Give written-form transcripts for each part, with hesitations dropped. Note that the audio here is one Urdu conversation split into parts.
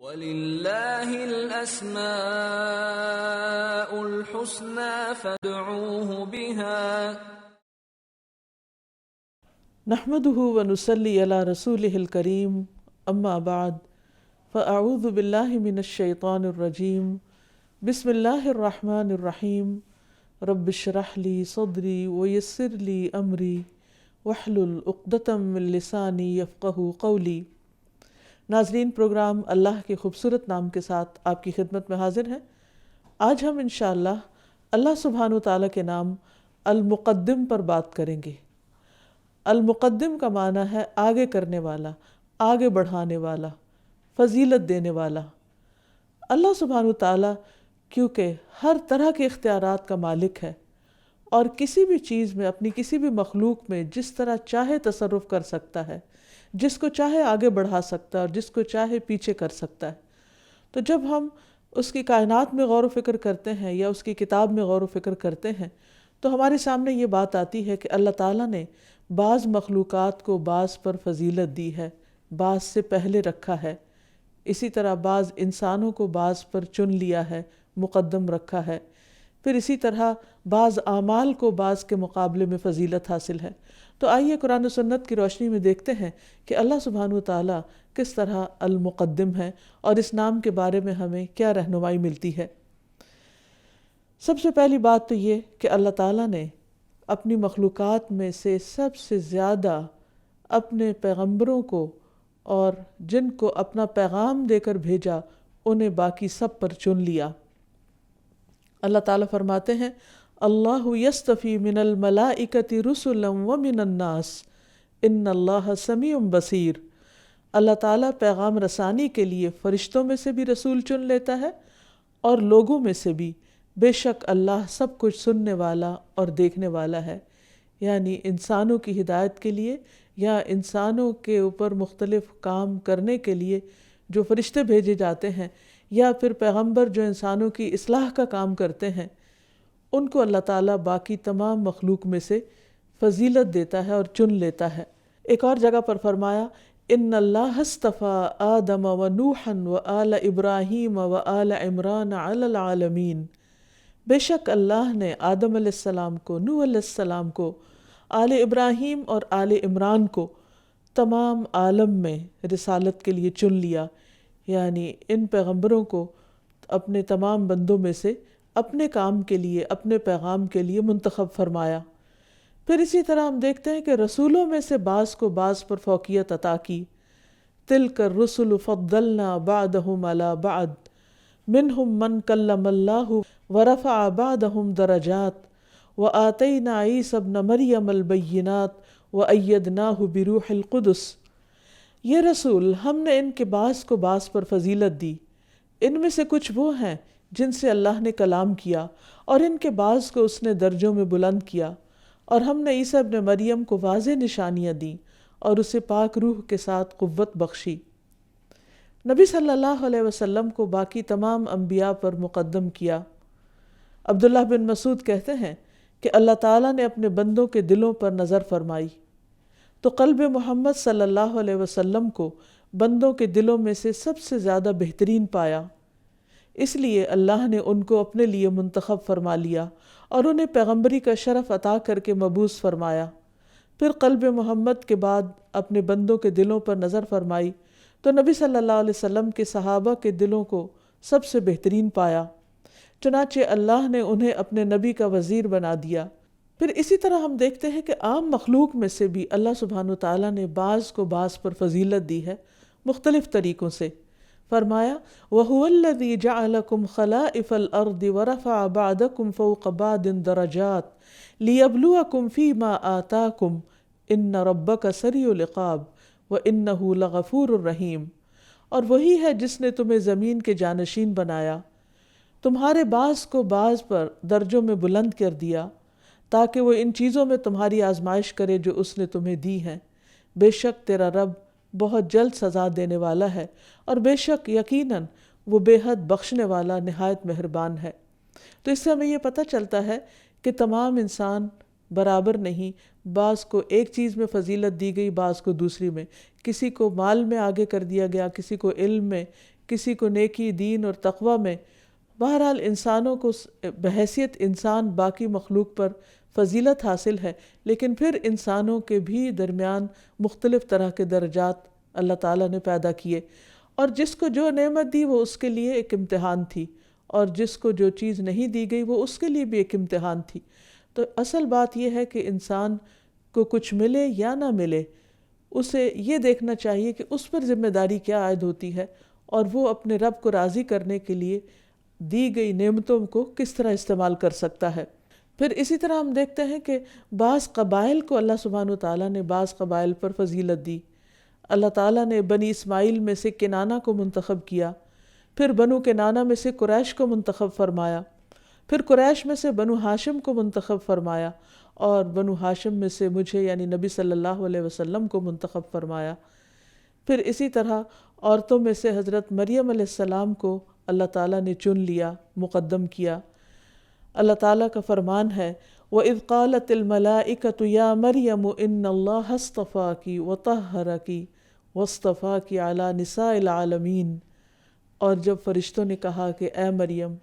وَلِلَّهِ الْأَسْمَاءُ الْحُسْنَى فَادْعُوهُ بِهَا نحمده ونصلي على رسوله الكريم اما بعد فاعوذ بالله من الشیطان الرجیم بسم اللہ الرحمن الرحیم رب اشرح لي صدری ويسر لي امری واحلل عقدۃ من لسانی یفقہوا قولی۔ ناظرین، پروگرام اللہ کے خوبصورت نام کے ساتھ آپ کی خدمت میں حاضر ہیں۔ آج ہم انشاءاللہ اللہ سبحانہ وتعالیٰ کے نام المقدم پر بات کریں گے۔ المقدم کا معنی ہے آگے کرنے والا، آگے بڑھانے والا، فضیلت دینے والا۔ اللہ سبحانہ وتعالیٰ کیونکہ ہر طرح کے اختیارات کا مالک ہے اور کسی بھی چیز میں، اپنی کسی بھی مخلوق میں جس طرح چاہے تصرف کر سکتا ہے، جس کو چاہے آگے بڑھا سکتا ہے اور جس کو چاہے پیچھے کر سکتا ہے۔ تو جب ہم اس کی کائنات میں غور و فکر کرتے ہیں یا اس کی کتاب میں غور و فکر کرتے ہیں تو ہمارے سامنے یہ بات آتی ہے کہ اللہ تعالیٰ نے بعض مخلوقات کو بعض پر فضیلت دی ہے، بعض سے پہلے رکھا ہے۔ اسی طرح بعض انسانوں کو بعض پر چن لیا ہے، مقدم رکھا ہے۔ پھر اسی طرح بعض اعمال کو بعض کے مقابلے میں فضیلت حاصل ہے۔ تو آئیے قرآن و سنت کی روشنی میں دیکھتے ہیں کہ اللہ سبحانہ وتعالیٰ کس طرح المقدم ہے اور اس نام کے بارے میں ہمیں کیا رہنمائی ملتی ہے۔ سب سے پہلی بات تو یہ کہ اللہ تعالیٰ نے اپنی مخلوقات میں سے سب سے زیادہ اپنے پیغمبروں کو اور جن کو اپنا پیغام دے کر بھیجا انہیں باقی سب پر چن لیا۔ اللہ تعالیٰ فرماتے ہیں اللہ یصطفی من الملائکۃ رسلا ومن الناس ان اللہ سمیع بصیر۔ اللہ تعالیٰ پیغام رسانی کے لیے فرشتوں میں سے بھی رسول چن لیتا ہے اور لوگوں میں سے بھی، بے شک اللہ سب کچھ سننے والا اور دیکھنے والا ہے۔ یعنی انسانوں کی ہدایت کے لیے یا انسانوں کے اوپر مختلف کام کرنے کے لیے جو فرشتے بھیجے جاتے ہیں یا پھر پیغمبر جو انسانوں کی اصلاح کا کام کرتے ہیں، ان کو اللہ تعالیٰ باقی تمام مخلوق میں سے فضیلت دیتا ہے اور چن لیتا ہے۔ ایک اور جگہ پر فرمایا ان اللہ اصطفیٰ آدم و نوحا و آل ابراہیم و آل عمران علی العالمین۔ بے شک اللہ نے آدم علیہ السلام کو، نوح علیہ السلام کو، آل ابراہیم اور آل عمران کو تمام عالم میں رسالت کے لیے چن لیا۔ یعنی ان پیغمبروں کو اپنے تمام بندوں میں سے اپنے کام کے لیے، اپنے پیغام کے لیے منتخب فرمایا۔ پھر اسی طرح ہم دیکھتے ہیں کہ رسولوں میں سے بعض کو بعض پر فوقیت عطا کی۔ تلک الرسل فضلنا بعضهم على بعض منهم من کلم اللہ ورفع بعضهم درجات وآتینا عیسی ابن مریم البینات وأیدناہ بروح القدس۔ یہ رسول ہم نے ان کے بعض کو بعض پر فضیلت دی، ان میں سے کچھ وہ ہیں جن سے اللہ نے کلام کیا اور ان کے بعض کو اس نے درجوں میں بلند کیا، اور ہم نے عیسی ابن مریم کو واضح نشانیاں دیں اور اسے پاک روح کے ساتھ قوت بخشی۔ نبی صلی اللہ علیہ وسلم کو باقی تمام انبیاء پر مقدم کیا۔ عبداللہ بن مسعود کہتے ہیں کہ اللہ تعالیٰ نے اپنے بندوں کے دلوں پر نظر فرمائی تو قلب محمد صلی اللہ علیہ وسلم کو بندوں کے دلوں میں سے سب سے زیادہ بہترین پایا، اس لیے اللہ نے ان کو اپنے لیے منتخب فرما لیا اور انہیں پیغمبری کا شرف عطا کر کے مبعوث فرمایا۔ پھر قلب محمد کے بعد اپنے بندوں کے دلوں پر نظر فرمائی تو نبی صلی اللہ علیہ وسلم کے صحابہ کے دلوں کو سب سے بہترین پایا، چنانچہ اللہ نے انہیں اپنے نبی کا وزیر بنا دیا۔ پھر اسی طرح ہم دیکھتے ہیں کہ عام مخلوق میں سے بھی اللہ سبحانہ وتعالیٰ نے بعض کو بعض پر فضیلت دی ہے مختلف طریقوں سے۔ فرمایا وَهُوَ الَّذِي جَعَلَكُمْ خَلَائِفَ الْأَرْضِ وَرَفَعَ بَعْضَكُمْ فَوْقَ بَعْضٍ دَرَجَاتٍ لِيَبْلُوَكُمْ فِي مَا آتَاكُمْ إِنَّ رَبَّكَ سَرِيعُ الْعِقَابِ وَإِنَّهُ لَغَفُورٌ رَحِيمٌ۔ اور وہی ہے جس نے تمہیں زمین کے جانشین بنایا، تمہارے بعض کو بعض پر درجوں میں بلند کر دیا تاکہ وہ ان چیزوں میں تمہاری آزمائش کرے جو اس نے تمہیں دی ہیں۔ بے شک تیرا رب بہت جلد سزا دینے والا ہے اور بے شک یقیناً وہ بے حد بخشنے والا نہایت مہربان ہے۔ تو اس سے ہمیں یہ پتہ چلتا ہے کہ تمام انسان برابر نہیں، بعض کو ایک چیز میں فضیلت دی گئی، بعض کو دوسری میں، کسی کو مال میں آگے کر دیا گیا، کسی کو علم میں، کسی کو نیکی، دین اور تقوی میں۔ بہرحال انسانوں کو بحیثیت انسان باقی مخلوق پر فضیلت حاصل ہے، لیکن پھر انسانوں کے بھی درمیان مختلف طرح کے درجات اللہ تعالیٰ نے پیدا کیے، اور جس کو جو نعمت دی وہ اس کے لیے ایک امتحان تھی، اور جس کو جو چیز نہیں دی گئی وہ اس کے لیے بھی ایک امتحان تھی۔ تو اصل بات یہ ہے کہ انسان کو کچھ ملے یا نہ ملے، اسے یہ دیکھنا چاہیے کہ اس پر ذمہ داری کیا عائد ہوتی ہے، اور وہ اپنے رب کو راضی کرنے کے لیے دی گئی نعمتوں کو کس طرح استعمال کر سکتا ہے۔ پھر اسی طرح ہم دیکھتے ہیں کہ بعض قبائل کو اللہ سبحانہ وتعالیٰ نے بعض قبائل پر فضیلت دی۔ اللہ تعالیٰ نے بنی اسماعیل میں سے کنانہ کو منتخب کیا، پھر بنو کنانہ میں سے قریش کو منتخب فرمایا، پھر قریش میں سے بنو ہاشم کو منتخب فرمایا، اور بنو ہاشم میں سے مجھے یعنی نبی صلی اللہ علیہ وسلم کو منتخب فرمایا۔ پھر اسی طرح عورتوں میں سے حضرت مریم علیہ السلام کو اللہ تعالیٰ نے چن لیا، مقدم کیا۔ اللہ تعالیٰ کا فرمان ہے وَإِذْ قَالَتِ الْمَلَائِكَةُ يَا مَرْيَمُ إِنَّ اللَّهَ اصْطَفَاكِ وَطَهَّرَكِ وَاصْطَفَاكِ عَلَى نِسَاءِ الْعَالَمِينَ، اور جب فرشتوں نے کہا کہ اے مریم،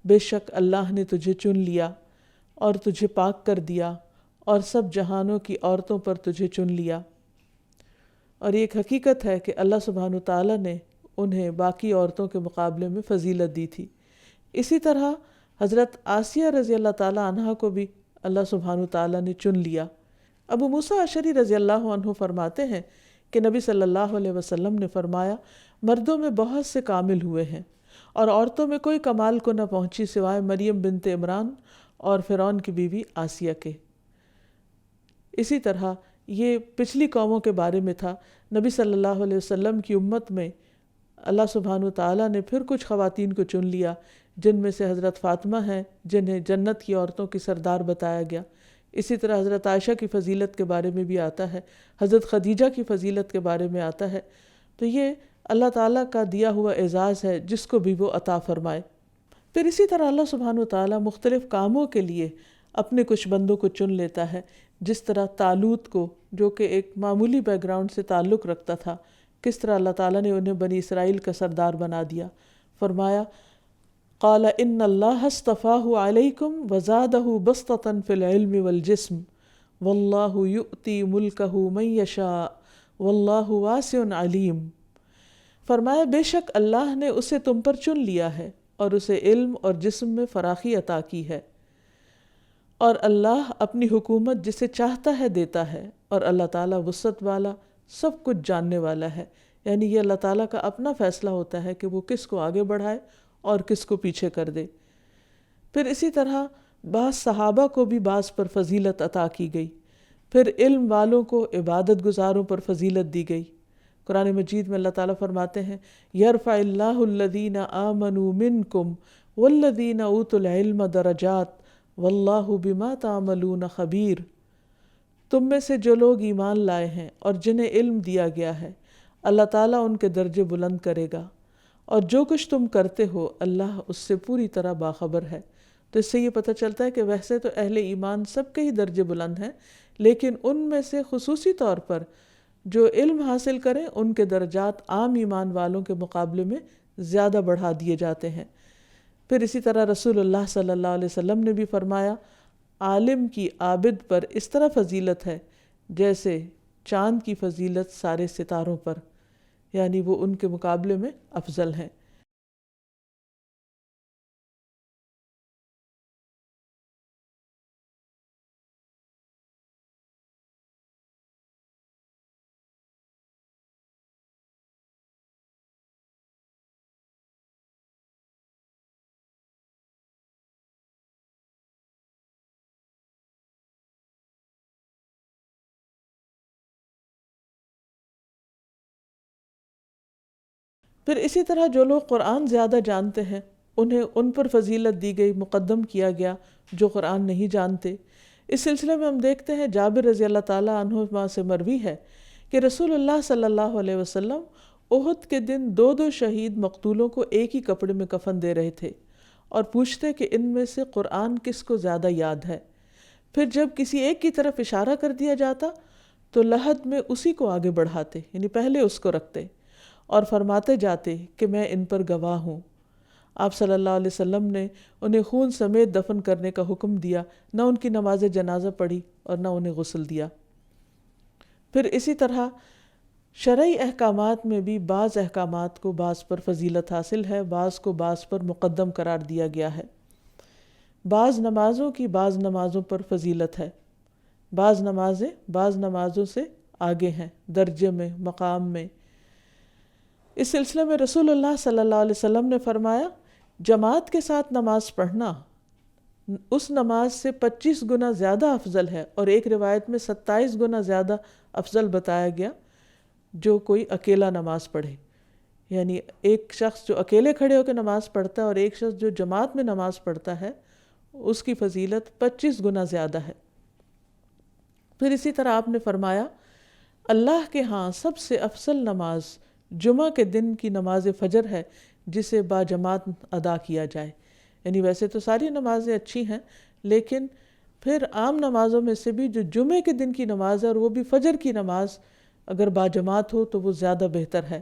بے شک اللہ نے تجھے چن لیا اور تجھے پاک کر دیا اور سب جہانوں کی عورتوں پر تجھے چن لیا۔ اور یہ ایک حقیقت ہے کہ اللہ سبحانہ تعالیٰ نے انہیں باقی عورتوں کے مقابلے میں فضیلت دی تھی۔ اسی طرح حضرت آسیہ رضی اللہ تعالیٰ عنہا کو بھی اللہ سبحانہ تعالیٰ نے چن لیا۔ ابو موسیٰ اشعری رضی اللہ عنہ فرماتے ہیں کہ نبی صلی اللہ علیہ وسلم نے فرمایا، مردوں میں بہت سے کامل ہوئے ہیں اور عورتوں میں کوئی کمال کو نہ پہنچی سوائے مریم بنت عمران اور فرعون کی بیوی آسیہ کے۔ اسی طرح یہ پچھلی قوموں کے بارے میں تھا۔ نبی صلی اللہ علیہ وسلم کی امت میں اللہ سبحانہ تعالیٰ نے پھر کچھ خواتین کو چن لیا، جن میں سے حضرت فاطمہ ہیں جنہیں جنت کی عورتوں کی سردار بتایا گیا۔ اسی طرح حضرت عائشہ کی فضیلت کے بارے میں بھی آتا ہے، حضرت خدیجہ کی فضیلت کے بارے میں آتا ہے۔ تو یہ اللہ تعالیٰ کا دیا ہوا اعزاز ہے جس کو بھی وہ عطا فرمائے۔ پھر اسی طرح اللہ سبحانہ تعالیٰ مختلف کاموں کے لیے اپنے کچھ بندوں کو چن لیتا ہے، جس طرح طالوت کو، جو کہ ایک معمولی بیک گراؤنڈ سے تعلق رکھتا تھا، کس طرح اللہ تعالیٰ نے انہیں بنی اسرائیل کا سردار بنا دیا۔ فرمایا قال ان اللہ اصطفاہ علیکم وزادہ بسطۃ فی العلم والجسم واللہ یؤتی ملکہ من یشاء واللہ واسع علیم۔ فرمایا بے شک اللہ نے اسے تم پر چن لیا ہے اور اسے علم اور جسم میں فراخی عطا کی ہے، اور اللہ اپنی حکومت جسے چاہتا ہے دیتا ہے، اور اللہ تعالیٰ وسعت والا، سب کچھ جاننے والا ہے۔ یعنی یہ اللہ تعالیٰ کا اپنا فیصلہ ہوتا ہے کہ وہ کس کو آگے بڑھائے اور کس کو پیچھے کر دے۔ پھر اسی طرح بعض صحابہ کو بھی بعض پر فضیلت عطا کی گئی، پھر علم والوں کو عبادت گزاروں پر فضیلت دی گئی۔ قرآن مجید میں اللہ تعالیٰ فرماتے ہیں یرفع اللہ الذین آمنوا منکم والذین اوتوا العلم درجات واللہ بما تعملون خبیر۔ تم میں سے جو لوگ ایمان لائے ہیں اور جنہیں علم دیا گیا ہے، اللہ تعالیٰ ان کے درجے بلند کرے گا، اور جو کچھ تم کرتے ہو اللہ اس سے پوری طرح باخبر ہے۔ تو اس سے یہ پتہ چلتا ہے کہ ویسے تو اہل ایمان سب کے ہی درجے بلند ہیں، لیکن ان میں سے خصوصی طور پر جو علم حاصل کریں ان کے درجات عام ایمان والوں کے مقابلے میں زیادہ بڑھا دیے جاتے ہیں۔ پھر اسی طرح رسول اللہ صلی اللہ علیہ وسلم نے بھی فرمایا عالم کی عابد پر اس طرح فضیلت ہے جیسے چاند کی فضیلت سارے ستاروں پر، یعنی وہ ان کے مقابلے میں افضل ہیں۔ پھر اسی طرح جو لوگ قرآن زیادہ جانتے ہیں انہیں ان پر فضیلت دی گئی، مقدم کیا گیا جو قرآن نہیں جانتے۔ اس سلسلے میں ہم دیکھتے ہیں جابر رضی اللہ تعالیٰ عنہ سے مروی ہے کہ رسول اللہ صلی اللہ علیہ وسلم احد کے دن 2 شہید مقتولوں کو ایک ہی کپڑے میں کفن دے رہے تھے اور پوچھتے کہ ان میں سے قرآن کس کو زیادہ یاد ہے۔ پھر جب کسی ایک کی طرف اشارہ کر دیا جاتا تو لحد میں اسی کو آگے بڑھاتے، یعنی پہلے اس کو رکھتے اور فرماتے جاتے کہ میں ان پر گواہ ہوں۔ آپ صلی اللہ علیہ وسلم نے انہیں خون سمیت دفن کرنے کا حکم دیا، نہ ان کی نماز جنازہ پڑھی اور نہ انہیں غسل دیا۔ پھر اسی طرح شرعی احکامات میں بھی بعض احکامات کو بعض پر فضیلت حاصل ہے، بعض کو بعض پر مقدم قرار دیا گیا ہے۔ بعض نمازوں کی بعض نمازوں پر فضیلت ہے، بعض نمازیں بعض نمازوں سے آگے ہیں درجے میں، مقام میں۔ اس سلسلے میں رسول اللہ صلی اللہ علیہ وسلم نے فرمایا، جماعت کے ساتھ نماز پڑھنا اس نماز سے 25 گنا زیادہ افضل ہے، اور ایک روایت میں 27 گنا زیادہ افضل بتایا گیا جو کوئی اکیلا نماز پڑھے۔ یعنی ایک شخص جو اکیلے کھڑے ہو کے نماز پڑھتا ہے اور ایک شخص جو جماعت میں نماز پڑھتا ہے، اس کی فضیلت 25 گنا زیادہ ہے۔ پھر اسی طرح آپ نے فرمایا، اللہ کے ہاں سب سے افضل نماز جمعہ کے دن کی نماز فجر ہے جسے با جماعت ادا کیا جائے۔ یعنی ویسے تو ساری نمازیں اچھی ہیں، لیکن پھر عام نمازوں میں سے بھی جو جمعے کے دن کی نماز ہے اور وہ بھی فجر کی نماز اگر با جماعت ہو تو وہ زیادہ بہتر ہے۔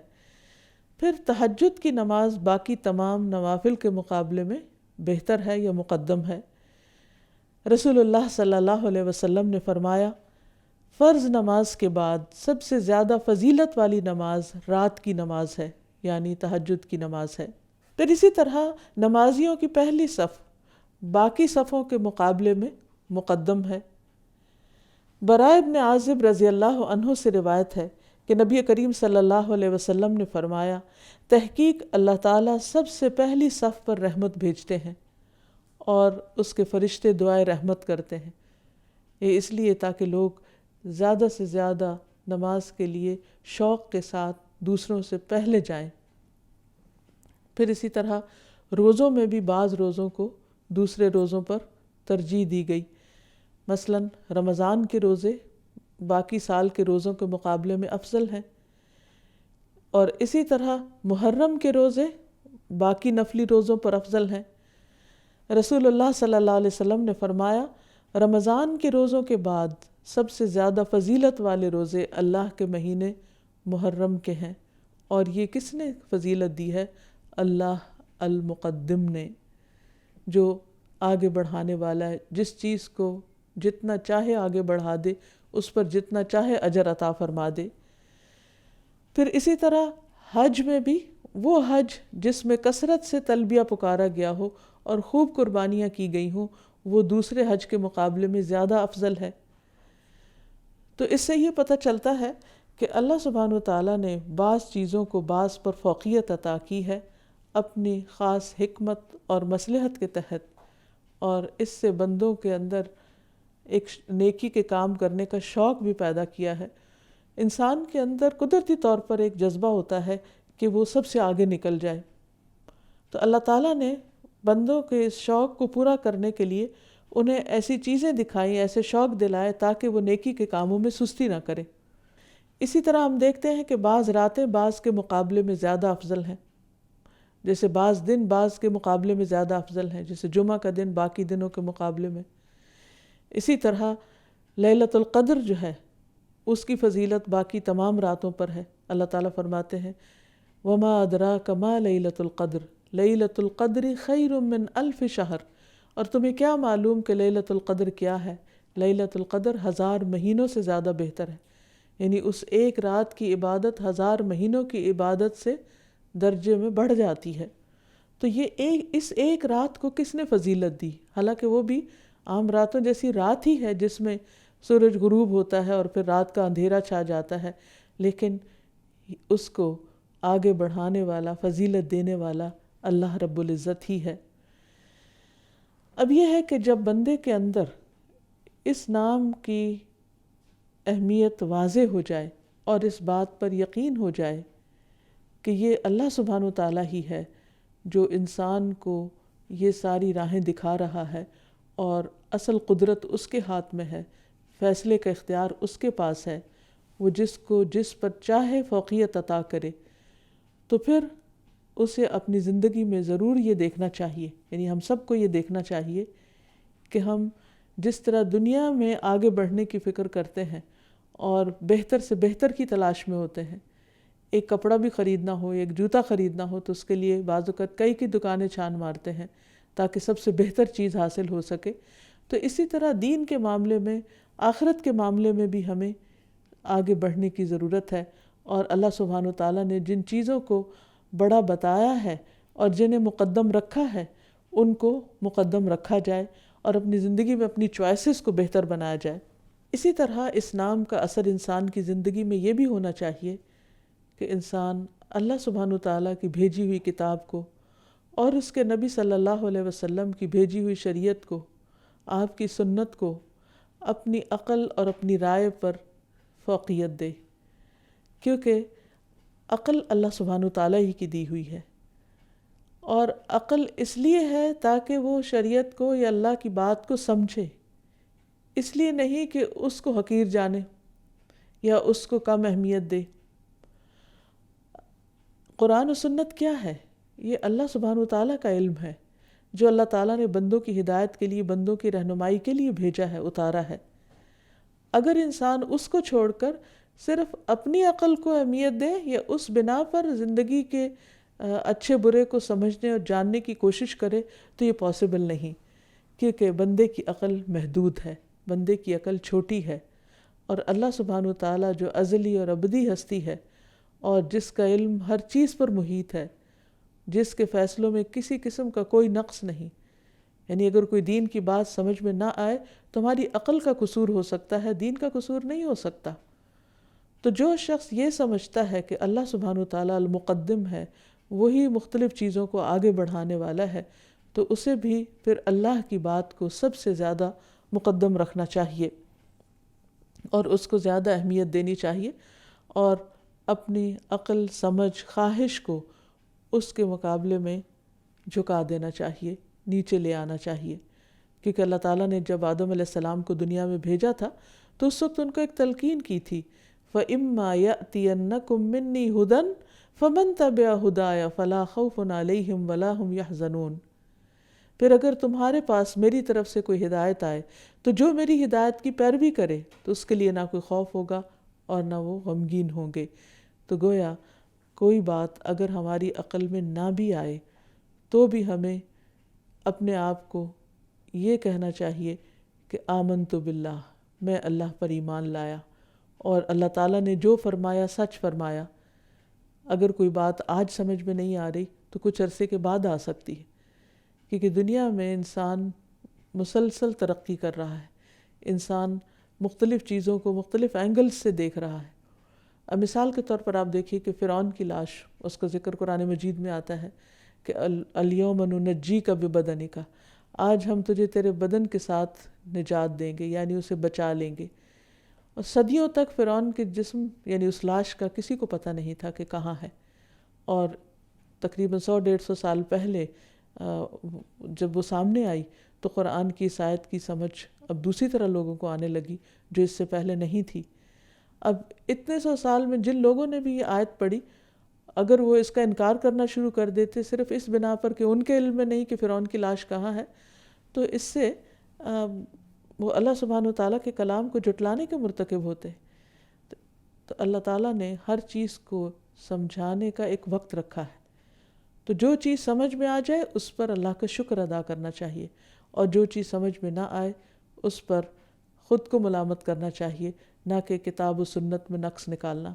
پھر تہجد کی نماز باقی تمام نوافل کے مقابلے میں بہتر ہے یا مقدم ہے۔ رسول اللہ صلی اللہ علیہ وسلم نے فرمایا، فرض نماز کے بعد سب سے زیادہ فضیلت والی نماز رات کی نماز ہے، یعنی تہجد کی نماز ہے۔ پھر اسی طرح نمازیوں کی پہلی صف باقی صفوں کے مقابلے میں مقدم ہے۔ براء ابن عازب رضی اللہ عنہ سے روایت ہے کہ نبی کریم صلی اللہ علیہ وسلم نے فرمایا، تحقیق اللہ تعالیٰ سب سے پہلی صف پر رحمت بھیجتے ہیں اور اس کے فرشتے دعائے رحمت کرتے ہیں۔ یہ اس لیے تاکہ لوگ زیادہ سے زیادہ نماز کے لیے شوق کے ساتھ دوسروں سے پہلے جائیں۔ پھر اسی طرح روزوں میں بھی بعض روزوں کو دوسرے روزوں پر ترجیح دی گئی۔ مثلا رمضان کے روزے باقی سال کے روزوں کے مقابلے میں افضل ہیں، اور اسی طرح محرم کے روزے باقی نفلی روزوں پر افضل ہیں۔ رسول اللہ صلی اللہ علیہ وسلم نے فرمایا، رمضان کے روزوں کے بعد سب سے زیادہ فضیلت والے روزے اللہ کے مہینے محرم کے ہیں، اور یہ کس نے فضیلت دی ہے؟ اللہ المقدم نے، جو آگے بڑھانے والا ہے، جس چیز کو جتنا چاہے آگے بڑھا دے، اس پر جتنا چاہے اجر عطا فرما دے۔ پھر اسی طرح حج میں بھی وہ حج جس میں کثرت سے تلبیہ پکارا گیا ہو اور خوب قربانیاں کی گئی ہوں، وہ دوسرے حج کے مقابلے میں زیادہ افضل ہے۔ تو اس سے یہ پتہ چلتا ہے کہ اللہ سبحانہ وتعالیٰ نے بعض چیزوں کو بعض پر فوقیت عطا کی ہے اپنی خاص حکمت اور مصلحت کے تحت، اور اس سے بندوں کے اندر ایک نیکی کے کام کرنے کا شوق بھی پیدا کیا ہے۔ انسان کے اندر قدرتی طور پر ایک جذبہ ہوتا ہے کہ وہ سب سے آگے نکل جائے، تو اللہ تعالیٰ نے بندوں کے اس شوق کو پورا کرنے کے لیے انہیں ایسی چیزیں دکھائیں، ایسے شوق دلائے تاکہ وہ نیکی کے کاموں میں سستی نہ کرے۔ اسی طرح ہم دیکھتے ہیں کہ بعض راتیں بعض کے مقابلے میں زیادہ افضل ہیں، جیسے بعض دن بعض کے مقابلے میں زیادہ افضل ہیں، جیسے جمعہ کا دن باقی دنوں کے مقابلے میں۔ اسی طرح لیلۃ القدر جو ہے اس کی فضیلت باقی تمام راتوں پر ہے۔ اللہ تعالیٰ فرماتے ہیں، وَمَا أَدْرَاكَ مَا لَيْلَةُ الْقَدْرِ لَيْلَةُ الْقَدْرِ خَيْرٌ مِّنْ أَلْفِ شَهْرٍ۔ اور تمہیں کیا معلوم کہ لیلۃ القدر کیا ہے؟ لیلۃ القدر 1000 مہینوں سے زیادہ بہتر ہے، یعنی اس ایک رات کی عبادت 1000 مہینوں کی عبادت سے درجے میں بڑھ جاتی ہے۔ تو یہ اس ایک رات کو کس نے فضیلت دی؟ حالانکہ وہ بھی عام راتوں جیسی رات ہی ہے جس میں سورج غروب ہوتا ہے اور پھر رات کا اندھیرا چھا جاتا ہے، لیکن اس کو آگے بڑھانے والا، فضیلت دینے والا اللہ رب العزت ہی ہے۔ اب یہ ہے کہ جب بندے کے اندر اس نام کی اہمیت واضح ہو جائے اور اس بات پر یقین ہو جائے کہ یہ اللہ سبحانہ وتعالیٰ ہی ہے جو انسان کو یہ ساری راہیں دکھا رہا ہے، اور اصل قدرت اس کے ہاتھ میں ہے، فیصلے کا اختیار اس کے پاس ہے، وہ جس کو جس پر چاہے فوقیت عطا کرے، تو پھر اسے اپنی زندگی میں ضرور یہ دیکھنا چاہیے، یعنی ہم سب کو یہ دیکھنا چاہیے کہ ہم جس طرح دنیا میں آگے بڑھنے کی فکر کرتے ہیں اور بہتر سے بہتر کی تلاش میں ہوتے ہیں، ایک کپڑا بھی خریدنا ہو، ایک جوتا خریدنا ہو تو اس کے لیے بعض اوقات کئی کی دکانیں چھان مارتے ہیں تاکہ سب سے بہتر چیز حاصل ہو سکے، تو اسی طرح دین کے معاملے میں، آخرت کے معاملے میں بھی ہمیں آگے بڑھنے کی ضرورت ہے، اور اللہ سبحانہ وتعالیٰ نے جن چیزوں کو بڑا بتایا ہے اور جنہیں مقدم رکھا ہے ان کو مقدم رکھا جائے اور اپنی زندگی میں اپنی چوائسز کو بہتر بنایا جائے۔ اسی طرح اسلام کا اثر انسان کی زندگی میں یہ بھی ہونا چاہیے کہ انسان اللہ سبحانہ وتعالیٰ کی بھیجی ہوئی کتاب کو اور اس کے نبی صلی اللہ علیہ وسلم کی بھیجی ہوئی شریعت کو، آپ کی سنت کو اپنی عقل اور اپنی رائے پر فوقیت دے، کیونکہ عقل اللہ سبحانہ وتعالیٰ ہی کی دی ہوئی ہے، اور عقل اس لیے ہے تاکہ وہ شریعت کو یا اللہ کی بات کو سمجھے، اس لیے نہیں کہ اس کو حقیر جانے یا اس کو کم اہمیت دے۔ قرآن و سنت کیا ہے؟ یہ اللہ سبحانہ وتعالیٰ کا علم ہے جو اللہ تعالیٰ نے بندوں کی ہدایت کے لیے، بندوں کی رہنمائی کے لیے بھیجا ہے، اتارا ہے۔ اگر انسان اس کو چھوڑ کر صرف اپنی عقل کو اہمیت دے یا اس بنا پر زندگی کے اچھے برے کو سمجھنے اور جاننے کی کوشش کرے تو یہ پاسبل نہیں، کیونکہ بندے کی عقل محدود ہے، بندے کی عقل چھوٹی ہے، اور اللہ سبحانہ وتعالیٰ جو ازلی اور ابدی ہستی ہے اور جس کا علم ہر چیز پر محیط ہے، جس کے فیصلوں میں کسی قسم کا کوئی نقص نہیں، یعنی اگر کوئی دین کی بات سمجھ میں نہ آئے تو ہماری عقل کا قصور ہو سکتا ہے، دین کا قصور نہیں ہو سکتا۔ تو جو شخص یہ سمجھتا ہے کہ اللہ سبحانہ وتعالیٰ المقدم ہے، وہی مختلف چیزوں کو آگے بڑھانے والا ہے، تو اسے بھی پھر اللہ کی بات کو سب سے زیادہ مقدم رکھنا چاہیے اور اس کو زیادہ اہمیت دینی چاہیے، اور اپنی عقل، سمجھ، خواہش کو اس کے مقابلے میں جھکا دینا چاہیے، نیچے لے آنا چاہیے، کیونکہ اللہ تعالیٰ نے جب آدم علیہ السلام کو دنیا میں بھیجا تھا تو اس وقت ان کو ایک تلقین کی تھی، فَإِمَّا يَأْتِيَنَّكُم مِّنِّي هُدًى فَمَن تَبِعَ هُدَايَ فَلَا خَوْفٌ عَلَيْهِمْ وَلَا هُمْ يَحْزَنُونَ۔ پھر اگر تمہارے پاس میری طرف سے کوئی ہدایت آئے تو جو میری ہدایت کی پیروی کرے تو اس کے لیے نہ کوئی خوف ہوگا اور نہ وہ غمگین ہوں گے۔ تو گویا کوئی بات اگر ہماری عقل میں نہ بھی آئے تو بھی ہمیں اپنے آپ کو یہ کہنا چاہیے کہ آمنت باللہ، میں اللہ پر ایمان لایا اور اللہ تعالیٰ نے جو فرمایا سچ فرمایا۔ اگر کوئی بات آج سمجھ میں نہیں آ رہی تو کچھ عرصے کے بعد آ سکتی ہے، کیونکہ دنیا میں انسان مسلسل ترقی کر رہا ہے، انسان مختلف چیزوں کو مختلف اینگلز سے دیکھ رہا ہے۔ اب مثال کے طور پر آپ دیکھیے کہ فرعون کی لاش، اس کا ذکر قرآن مجید میں آتا ہے کہ الیوم ننجیک ببدنک، آج ہم تجھے تیرے بدن کے ساتھ نجات دیں گے، یعنی اسے بچا لیں گے۔ اور صدیوں تک فرعون کے جسم یعنی اس لاش کا کسی کو پتہ نہیں تھا کہ کہاں ہے، اور تقریباً 100-150 سال پہلے جب وہ سامنے آئی تو قرآن کی اس آیت کی سمجھ اب دوسری طرح لوگوں کو آنے لگی جو اس سے پہلے نہیں تھی۔ اب اتنے 100 سال میں جن لوگوں نے بھی یہ آیت پڑھی، اگر وہ اس کا انکار کرنا شروع کر دیتے صرف اس بنا پر کہ ان کے علم میں نہیں کہ فرعون کی لاش کہاں ہے، تو اس سے وہ اللہ سبحانہ وتعالیٰ کے کلام کو جھٹلانے کے مرتکب ہوتے۔ تو اللہ تعالیٰ نے ہر چیز کو سمجھانے کا ایک وقت رکھا ہے، تو جو چیز سمجھ میں آ جائے اس پر اللہ کا شکر ادا کرنا چاہیے، اور جو چیز سمجھ میں نہ آئے اس پر خود کو ملامت کرنا چاہیے، نہ کہ کتاب و سنت میں نقص نکالنا۔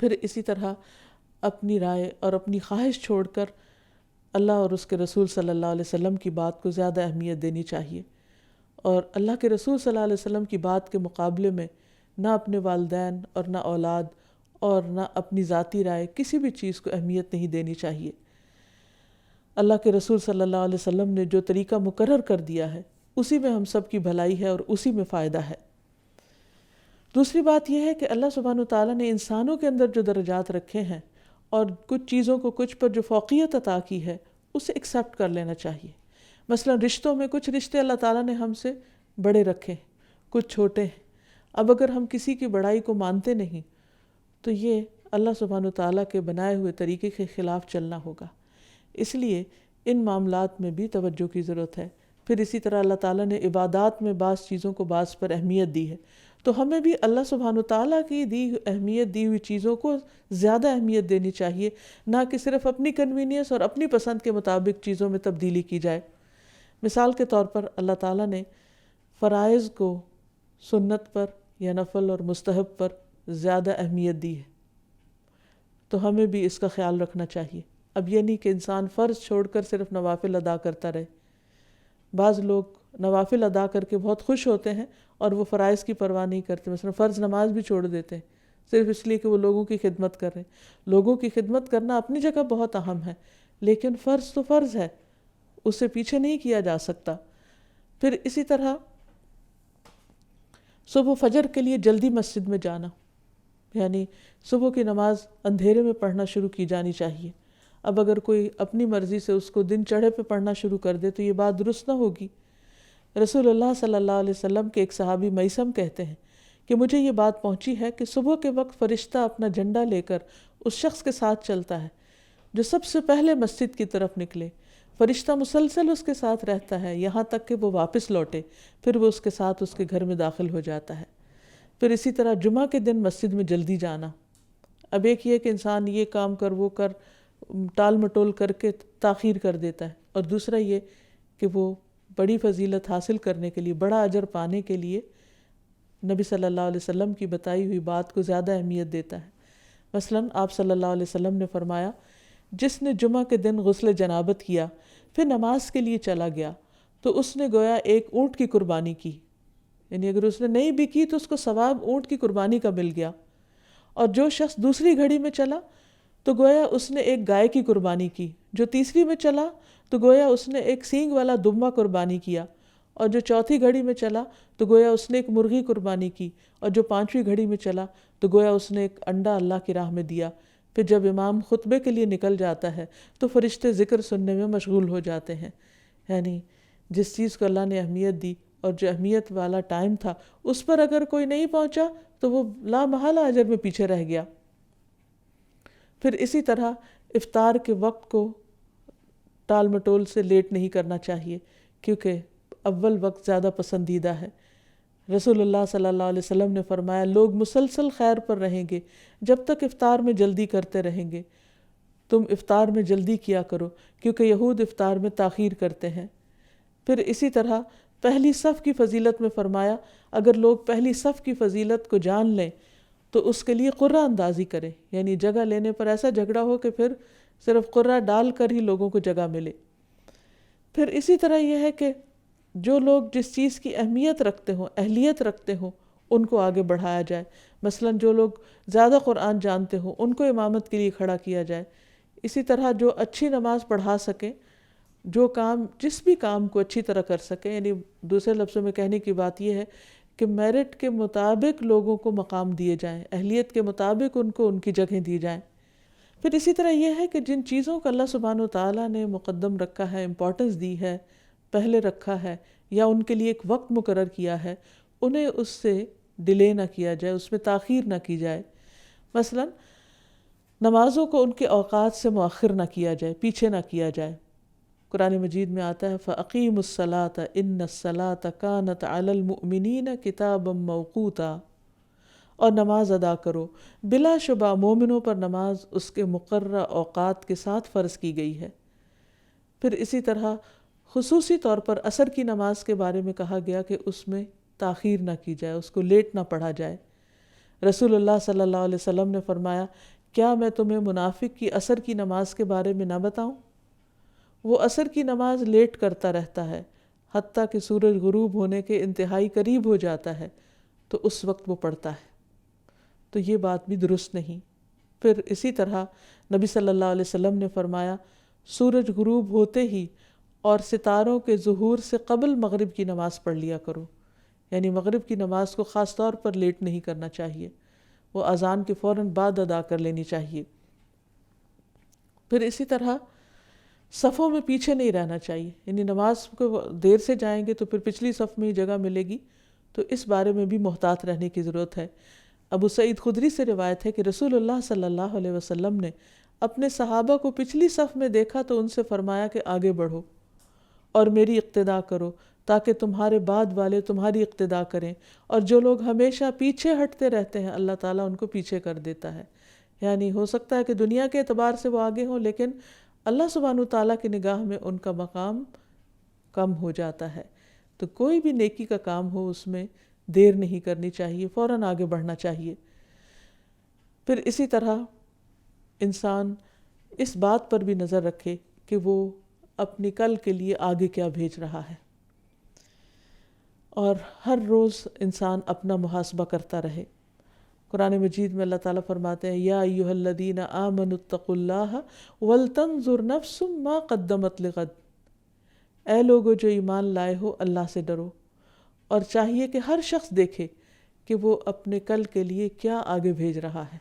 پھر اسی طرح اپنی رائے اور اپنی خواہش چھوڑ کر اللہ اور اس کے رسول صلی اللہ علیہ وسلم کی بات کو زیادہ اہمیت دینی چاہیے، اور اللہ کے رسول صلی اللہ علیہ وسلم کی بات کے مقابلے میں نہ اپنے والدین اور نہ اولاد اور نہ اپنی ذاتی رائے، کسی بھی چیز کو اہمیت نہیں دینی چاہیے۔ اللہ کے رسول صلی اللہ علیہ وسلم نے جو طریقہ مقرر کر دیا ہے اسی میں ہم سب کی بھلائی ہے اور اسی میں فائدہ ہے۔ دوسری بات یہ ہے کہ اللہ سبحانہ وتعالیٰ نے انسانوں کے اندر جو درجات رکھے ہیں اور کچھ چیزوں کو کچھ پر جو فوقیت عطا کی ہے اسے ایکسیپٹ کر لینا چاہیے۔ مثلا رشتوں میں کچھ رشتے اللہ تعالیٰ نے ہم سے بڑے رکھے ہیں، کچھ چھوٹے ہیں۔ اب اگر ہم کسی کی بڑائی کو مانتے نہیں تو یہ اللہ سبحانہ وتعالیٰ کے بنائے ہوئے طریقے کے خلاف چلنا ہوگا۔ اس لیے ان معاملات میں بھی توجہ کی ضرورت ہے۔ پھر اسی طرح اللہ تعالیٰ نے عبادات میں بعض چیزوں کو بعض پر اہمیت دی ہے، تو ہمیں بھی اللہ سبحانہ وتعالیٰ کی اہمیت دی ہوئی چیزوں کو زیادہ اہمیت دینی چاہیے، نہ کہ صرف اپنی کنوینئنس اور اپنی پسند کے مطابق چیزوں میں تبدیلی کی جائے۔ مثال کے طور پر اللہ تعالیٰ نے فرائض کو سنت پر یا نفل اور مستحب پر زیادہ اہمیت دی ہے، تو ہمیں بھی اس کا خیال رکھنا چاہیے۔ اب یہ نہیں کہ انسان فرض چھوڑ کر صرف نوافل ادا کرتا رہے۔ بعض لوگ نوافل ادا کر کے بہت خوش ہوتے ہیں اور وہ فرائض کی پرواہ نہیں کرتے، مثلا فرض نماز بھی چھوڑ دیتے ہیں صرف اس لیے کہ وہ لوگوں کی خدمت کر رہے ہیں۔ لوگوں کی خدمت کرنا اپنی جگہ بہت اہم ہے، لیکن فرض تو فرض ہے، اسے پیچھے نہیں کیا جا سکتا۔ پھر اسی طرح صبح فجر کے لیے جلدی مسجد میں جانا، یعنی صبح کی نماز اندھیرے میں پڑھنا شروع کی جانی چاہیے۔ اب اگر کوئی اپنی مرضی سے اس کو دن چڑھے پہ پڑھنا شروع کر دے تو یہ بات درست نہ ہوگی۔ رسول اللہ صلی اللہ علیہ وسلم کے ایک صحابی میثم کہتے ہیں کہ مجھے یہ بات پہنچی ہے کہ صبح کے وقت فرشتہ اپنا جھنڈا لے کر اس شخص کے ساتھ چلتا ہے جو سب سے پہلے مسجد کی طرف نکلے۔ فرشتہ مسلسل اس کے ساتھ رہتا ہے یہاں تک کہ وہ واپس لوٹے، پھر وہ اس کے ساتھ اس کے گھر میں داخل ہو جاتا ہے۔ پھر اسی طرح جمعہ کے دن مسجد میں جلدی جانا۔ اب ایک یہ کہ انسان یہ کام کر وہ کر ٹال مٹول کر کے تاخیر کر دیتا ہے، اور دوسرا یہ کہ وہ بڑی فضیلت حاصل کرنے کے لیے، بڑا اجر پانے کے لیے نبی صلی اللہ علیہ وسلم کی بتائی ہوئی بات کو زیادہ اہمیت دیتا ہے۔ مثلا آپ صلی اللہ علیہ وسلم نے فرمایا، جس نے جمعہ کے دن غسل جنابت کیا پھر نماز کے لیے چلا گیا تو اس نے گویا ایک اونٹ کی قربانی کی، یعنی اگر اس نے نہیں بھی کی تو اس کو ثواب اونٹ کی قربانی کا مل گیا۔ اور جو شخص دوسری گھڑی میں چلا تو گویا اس نے ایک گائے کی قربانی کی، جو تیسری میں چلا تو گویا اس نے ایک سینگ والا دمبا قربانی کیا، اور جو چوتھی گھڑی میں چلا تو گویا اس نے ایک مرغی قربانی کی، اور جو پانچویں گھڑی میں چلا تو گویا اس نے ایک انڈا اللہ کی راہ میں دیا۔ پھر جب امام خطبے کے لیے نکل جاتا ہے تو فرشتے ذکر سننے میں مشغول ہو جاتے ہیں۔ یعنی جس چیز کو اللہ نے اہمیت دی اور جو اہمیت والا ٹائم تھا اس پر اگر کوئی نہیں پہنچا تو وہ لا محالہ اجر میں پیچھے رہ گیا۔ پھر اسی طرح افطار کے وقت کو ٹال مٹول سے لیٹ نہیں کرنا چاہیے، کیونکہ اول وقت زیادہ پسندیدہ ہے۔ رسول اللہ صلی اللہ علیہ وسلم نے فرمایا، لوگ مسلسل خیر پر رہیں گے جب تک افطار میں جلدی کرتے رہیں گے۔ تم افطار میں جلدی کیا کرو کیونکہ یہود افطار میں تاخیر کرتے ہیں۔ پھر اسی طرح پہلی صف کی فضیلت میں فرمایا، اگر لوگ پہلی صف کی فضیلت کو جان لیں تو اس کے لیے قرعہ اندازی کریں، یعنی جگہ لینے پر ایسا جھگڑا ہو کہ پھر صرف قرعہ ڈال کر ہی لوگوں کو جگہ ملے۔ پھر اسی طرح یہ ہے کہ جو لوگ جس چیز کی اہمیت رکھتے ہوں، اہلیت رکھتے ہوں، ان کو آگے بڑھایا جائے۔ مثلا جو لوگ زیادہ قرآن جانتے ہوں ان کو امامت کے لیے کھڑا کیا جائے۔ اسی طرح جو اچھی نماز پڑھا سکیں، جو کام جس بھی کام کو اچھی طرح کر سکیں، یعنی دوسرے لفظوں میں کہنے کی بات یہ ہے کہ میرٹ کے مطابق لوگوں کو مقام دیے جائیں، اہلیت کے مطابق ان کو ان کی جگہیں دی جائیں۔ پھر اسی طرح یہ ہے کہ جن چیزوں کو اللہ سبحانہ وتعالیٰ نے مقدم رکھا ہے، امپورٹنس دی ہے، پہلے رکھا ہے، یا ان کے لیے ایک وقت مقرر کیا ہے، انہیں اس سے ڈیلے نہ کیا جائے، اس میں تاخیر نہ کی جائے۔ مثلا نمازوں کو ان کے اوقات سے مؤخر نہ کیا جائے، پیچھے نہ کیا جائے۔ قرآن مجید میں آتا ہے فَأَقِيمُوا الصَّلَاةَ إِنَّ الصَّلَاةَ كَانَتْ عَلَى الْمُؤْمِنِينَ كِتَابًا مَوْقُوتًا، اور نماز ادا کرو، بلا شبہ مومنوں پر نماز اس کے مقررہ اوقات کے ساتھ فرض کی گئی ہے۔ پھر اسی طرح خصوصی طور پر عصر کی نماز کے بارے میں کہا گیا کہ اس میں تاخیر نہ کی جائے، اس کو لیٹ نہ پڑھا جائے۔ رسول اللہ صلی اللہ علیہ وسلم نے فرمایا، کیا میں تمہیں منافق کی عصر کی نماز کے بارے میں نہ بتاؤں؟ وہ عصر کی نماز لیٹ کرتا رہتا ہے حتیٰ کہ سورج غروب ہونے کے انتہائی قریب ہو جاتا ہے تو اس وقت وہ پڑھتا ہے، تو یہ بات بھی درست نہیں۔ پھر اسی طرح نبی صلی اللہ علیہ وسلم نے فرمایا، سورج غروب ہوتے ہی اور ستاروں کے ظہور سے قبل مغرب کی نماز پڑھ لیا کرو، یعنی مغرب کی نماز کو خاص طور پر لیٹ نہیں کرنا چاہیے، وہ اذان کے فوراً بعد ادا کر لینی چاہیے۔ پھر اسی طرح صفوں میں پیچھے نہیں رہنا چاہیے، یعنی نماز کو دیر سے جائیں گے تو پھر پچھلی صف میں ہی جگہ ملے گی، تو اس بارے میں بھی محتاط رہنے کی ضرورت ہے۔ ابو سعید خدری سے روایت ہے کہ رسول اللہ صلی اللہ علیہ وسلم نے اپنے صحابہ کو پچھلی صف میں دیکھا تو ان سے فرمایا کہ آگے بڑھو اور میری اقتداء کرو تاکہ تمہارے بعد والے تمہاری اقتداء کریں، اور جو لوگ ہمیشہ پیچھے ہٹتے رہتے ہیں اللہ تعالیٰ ان کو پیچھے کر دیتا ہے۔ یعنی ہو سکتا ہے کہ دنیا کے اعتبار سے وہ آگے ہوں، لیکن اللہ سبحانہ تعالیٰ کی نگاہ میں ان کا مقام کم ہو جاتا ہے۔ تو کوئی بھی نیکی کا کام ہو اس میں دیر نہیں کرنی چاہیے، فوراً آگے بڑھنا چاہیے۔ پھر اسی طرح انسان اس بات پر بھی نظر رکھے کہ وہ اپنی کل کے لیے آگے کیا بھیج رہا ہے، اور ہر روز انسان اپنا محاسبہ کرتا رہے۔ قرآن مجید میں اللہ تعالیٰ فرماتے ہیں یا ایھا الذین آمنوا اتقوا اللہ ولتنظر نفس ما قدمت لغد، اے لوگو جو ایمان لائے ہو اللہ سے ڈرو، اور چاہیے کہ ہر شخص دیکھے کہ وہ اپنے کل کے لیے کیا آگے بھیج رہا ہے۔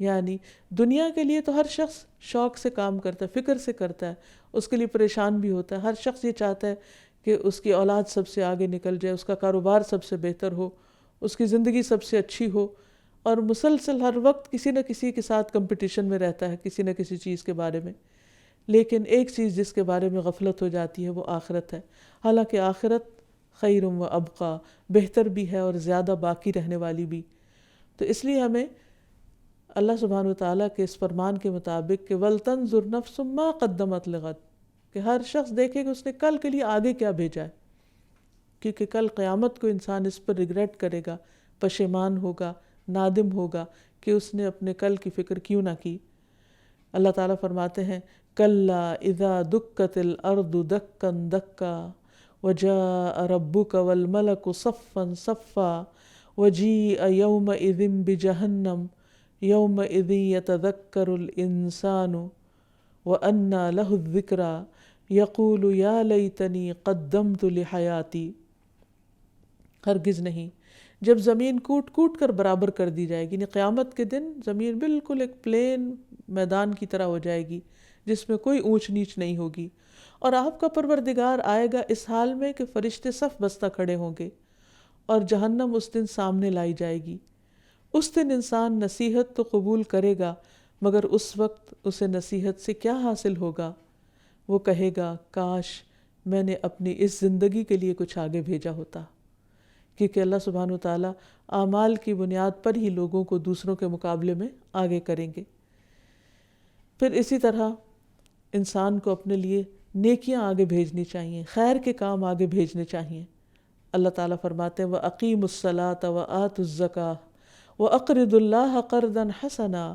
یعنی دنیا کے لیے تو ہر شخص شوق سے کام کرتا ہے، فکر سے کرتا ہے، اس کے لیے پریشان بھی ہوتا ہے، ہر شخص یہ چاہتا ہے کہ اس کی اولاد سب سے آگے نکل جائے، اس کا کاروبار سب سے بہتر ہو، اس کی زندگی سب سے اچھی ہو، اور مسلسل ہر وقت کسی نہ کسی کے ساتھ کمپٹیشن میں رہتا ہے کسی نہ کسی چیز کے بارے میں۔ لیکن ایک چیز جس کے بارے میں غفلت ہو جاتی ہے وہ آخرت ہے، حالانکہ آخرت خیر و ابقا، بہتر بھی ہے اور زیادہ باقی رہنے والی بھی۔ تو اس لیے ہمیں اللہ سبحانہ وتعالیٰ کے اس فرمان کے مطابق کہ وَلْتَنْظُرْ نَفْسٌ مَا قَدَّمَتْ لِغَدٍ، کہ ہر شخص دیکھے کہ اس نے کل کے لیے آگے کیا بھیجا ہے، کیونکہ کل قیامت کو انسان اس پر ریگریٹ کرے گا، پشیمان ہوگا، نادم ہوگا کہ اس نے اپنے کل کی فکر کیوں نہ کی۔ اللہ تعالیٰ فرماتے ہیں کَلَّا اِذَا دُكَّتِ الْأَرْضُ دَكًّا دَكًّا وَجَاءَ رَبُّكَ وَالْمَلَكُ صَفًّا صَفًّا وَجِيءَ يَوْمَئِذٍ بِجَهَنَّمَ يَوْمَئِذٍ يَتَذَكَّرُ الْإِنسَانُ وَأَنَّى لَهُ الذِّكْرَى يَقُولُ يَا لَيْتَنِي قَدَّمْتُ لِحَيَاتِي۔ ہرگز نہیں، جب زمین کوٹ کوٹ کر برابر کر دی جائے گی، یعنی قیامت کے دن زمین بالکل ایک پلین میدان کی طرح ہو جائے گی جس میں کوئی اونچ نیچ نہیں ہوگی، اور آپ کا پروردگار آئے گا اس حال میں کہ فرشتے صف بستہ کھڑے ہوں گے، اور جہنم اس دن سامنے لائی جائے گی۔ اس دن انسان نصیحت تو قبول کرے گا، مگر اس وقت اسے نصیحت سے کیا حاصل ہوگا؟ وہ کہے گا کاش میں نے اپنی اس زندگی کے لیے کچھ آگے بھیجا ہوتا، کیونکہ اللہ سبحانہ وتعالیٰ اعمال کی بنیاد پر ہی لوگوں کو دوسروں کے مقابلے میں آگے کریں گے۔ پھر اسی طرح انسان کو اپنے لیے نیکیاں آگے بھیجنی چاہیے، خیر کے کام آگے بھیجنے چاہیے۔ اللہ تعالیٰ فرماتے ہیں وَأَقِيمُوا الصَّلَاةَ وَآتُوا الزَّكَاةَ وَأَقْرِضُوا اللَّهَ قَرْضًا حَسَنًا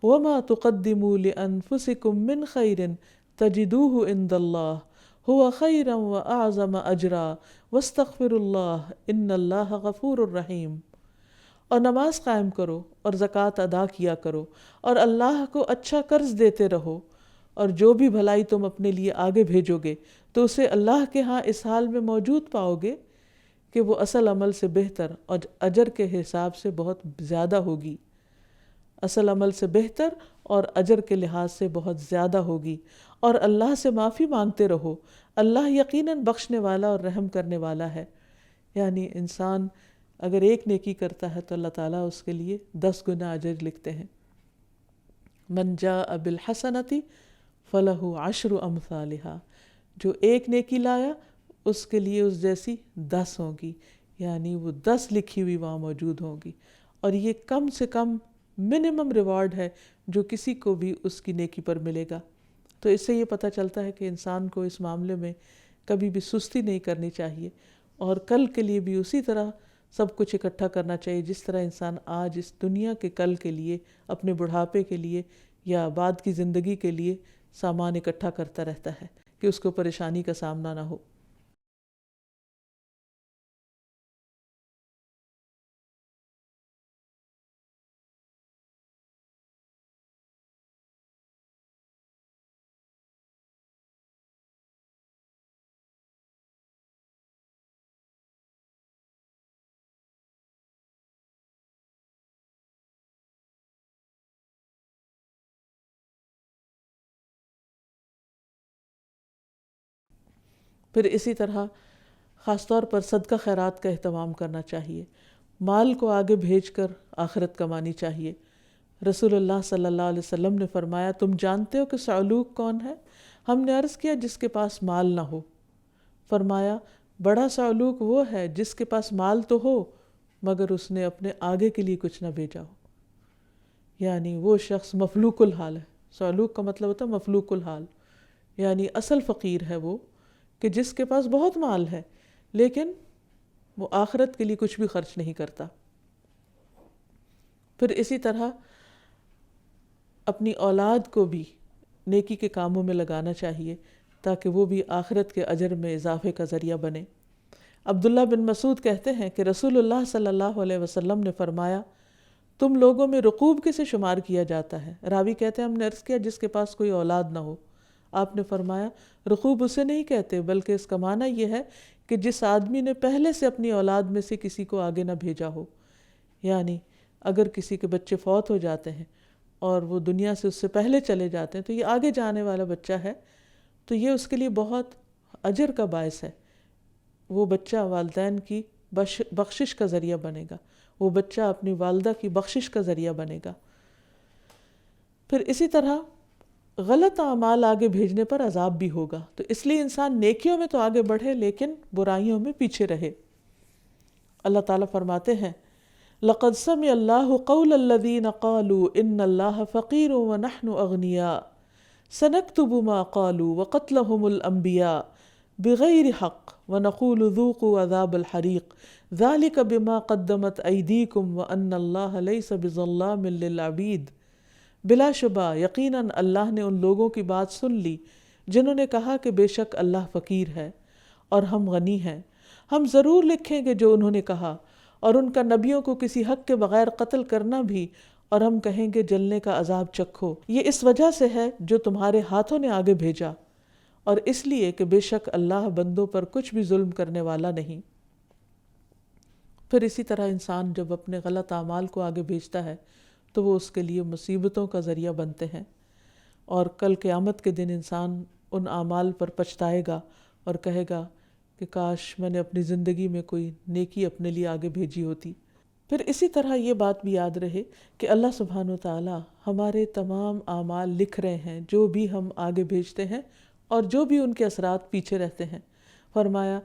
وَمَا تُقَدِّمُوا لِأَنفُسِكُم مِّن خَيْرٍ تَجِدُوهُ عِندَ اللَّهِ هُوَ خَيْرًا وَأَعْظَمَ أَجْرًا وَاسْتَغْفِرُوا اللَّهَ إِنَّ اللَّهَ غَفُورٌ رَحِيمٌ۔ اور نماز قائم کرو اور زکوٰۃ ادا کیا کرو اور اللہ کو اچھا قرض دیتے رہو، اور جو بھی بھلائی تم اپنے لیے آگے بھیجو گے تو اسے اللہ کے ہاں اس حال میں موجود پاؤ گے کہ وہ اصل عمل سے بہتر اور اجر کے حساب سے بہت زیادہ ہوگی، اصل عمل سے بہتر اور اجر کے لحاظ سے بہت زیادہ ہوگی۔ اور اللہ سے معافی مانگتے رہو، اللہ یقیناً بخشنے والا اور رحم کرنے والا ہے۔ یعنی انسان اگر ایک نیکی کرتا ہے تو اللہ تعالیٰ اس کے لیے 10 گنا اجر لکھتے ہیں۔ من جاء بالحسنۃ فلہ 10 امثالها، جو ایک نیکی لایا اس کے لیے اس جیسی 10 ہوں گی، یعنی وہ 10 لکھی ہوئی وہاں موجود ہوں گی، اور یہ کم سے کم منیمم ریوارڈ ہے جو کسی کو بھی اس کی نیکی پر ملے گا۔ تو اس سے یہ پتہ چلتا ہے کہ انسان کو اس معاملے میں کبھی بھی سستی نہیں کرنی چاہیے، اور کل کے لیے بھی اسی طرح سب کچھ اکٹھا کرنا چاہیے جس طرح انسان آج اس دنیا کے کل کے لیے، اپنے بڑھاپے کے لیے یا بعد کی زندگی کے لیے سامان اکٹھا کرتا رہتا ہے کہ اس کو پریشانی کا سامنا نہ ہو۔ پھر اسی طرح خاص طور پر صدقہ خیرات کا اہتمام کرنا چاہیے، مال کو آگے بھیج کر آخرت کمانی چاہیے۔ رسول اللہ صلی اللہ علیہ وسلم نے فرمایا، تم جانتے ہو کہ صعلوک کون ہے؟ ہم نے عرض کیا، جس کے پاس مال نہ ہو۔ فرمایا، بڑا صعلوک وہ ہے جس کے پاس مال تو ہو مگر اس نے اپنے آگے کے لیے کچھ نہ بھیجا ہو، یعنی وہ شخص مفلوک الحال ہے۔ صعلوک کا مطلب ہوتا ہے مفلوک الحال، یعنی اصل فقیر ہے وہ کہ جس کے پاس بہت مال ہے لیکن وہ آخرت کے لیے کچھ بھی خرچ نہیں کرتا۔ پھر اسی طرح اپنی اولاد کو بھی نیکی کے کاموں میں لگانا چاہیے تاکہ وہ بھی آخرت کے اجر میں اضافے کا ذریعہ بنے۔ عبداللہ بن مسعود کہتے ہیں کہ رسول اللہ صلی اللہ علیہ وسلم نے فرمایا، تم لوگوں میں رقوب کسے شمار کیا جاتا ہے؟ راوی کہتے ہیں ہم نے عرض کیا جس کے پاس کوئی اولاد نہ ہو۔ آپ نے فرمایا، رقوب اسے نہیں کہتے بلکہ اس کا معنی یہ ہے کہ جس آدمی نے پہلے سے اپنی اولاد میں سے کسی کو آگے نہ بھیجا ہو، یعنی اگر کسی کے بچے فوت ہو جاتے ہیں اور وہ دنیا سے اس سے پہلے چلے جاتے ہیں تو یہ آگے جانے والا بچہ ہے تو یہ اس کے لیے بہت اجر کا باعث ہے۔ وہ بچہ والدین کی بخشش کا ذریعہ بنے گا، وہ بچہ اپنی والدہ کی بخشش کا ذریعہ بنے گا۔ پھر اسی طرح غلط اعمال آگے بھیجنے پر عذاب بھی ہوگا، تو اس لیے انسان نیکیوں میں تو آگے بڑھے لیکن برائیوں میں پیچھے رہے۔ اللہ تعالیٰ فرماتے ہیں، لَقَدْ سَمِعَ اللَّهُ قَوْلَ الَّذِينَ قَالُوا إِنَّ اللَّهَ فَقِيرٌ وَنَحْنُ أَغْنِيَاءُ سَنَكْتُبُ مَا قَالُوا وَقَتْلَهُمُ الْأَنْبِيَاءَ بِغَيْرِ حَقٍّ وَنَقُولُ ذُوقُوا عَذَابَ الْحَرِيقِ ذَلِكَ بِمَا قَدَّمَتْ أَيْدِيكُمْ وَأَنَّ اللَّهَ لَيْسَ بِظَلَّامٍ لِّلْعَبِيدِ۔ بلا شبہ یقیناً اللہ نے ان لوگوں کی بات سن لی جنہوں نے کہا کہ بے شک اللہ فقیر ہے اور ہم غنی ہیں، ہم ضرور لکھیں گے جو انہوں نے کہا، اور ان کا نبیوں کو کسی حق کے بغیر قتل کرنا بھی، اور ہم کہیں گے جلنے کا عذاب چکھو، یہ اس وجہ سے ہے جو تمہارے ہاتھوں نے آگے بھیجا، اور اس لیے کہ بے شک اللہ بندوں پر کچھ بھی ظلم کرنے والا نہیں۔ پھر اسی طرح انسان جب اپنے غلط اعمال کو آگے بھیجتا ہے تو وہ اس کے لیے مصیبتوں کا ذریعہ بنتے ہیں، اور کل قیامت کے دن انسان ان اعمال پر پچھتائے گا اور کہے گا کہ کاش میں نے اپنی زندگی میں کوئی نیکی اپنے لیے آگے بھیجی ہوتی۔ پھر اسی طرح یہ بات بھی یاد رہے کہ اللہ سبحانہ وتعالی ہمارے تمام اعمال لکھ رہے ہیں، جو بھی ہم آگے بھیجتے ہیں اور جو بھی ان کے اثرات پیچھے رہتے ہیں۔ فرمایا،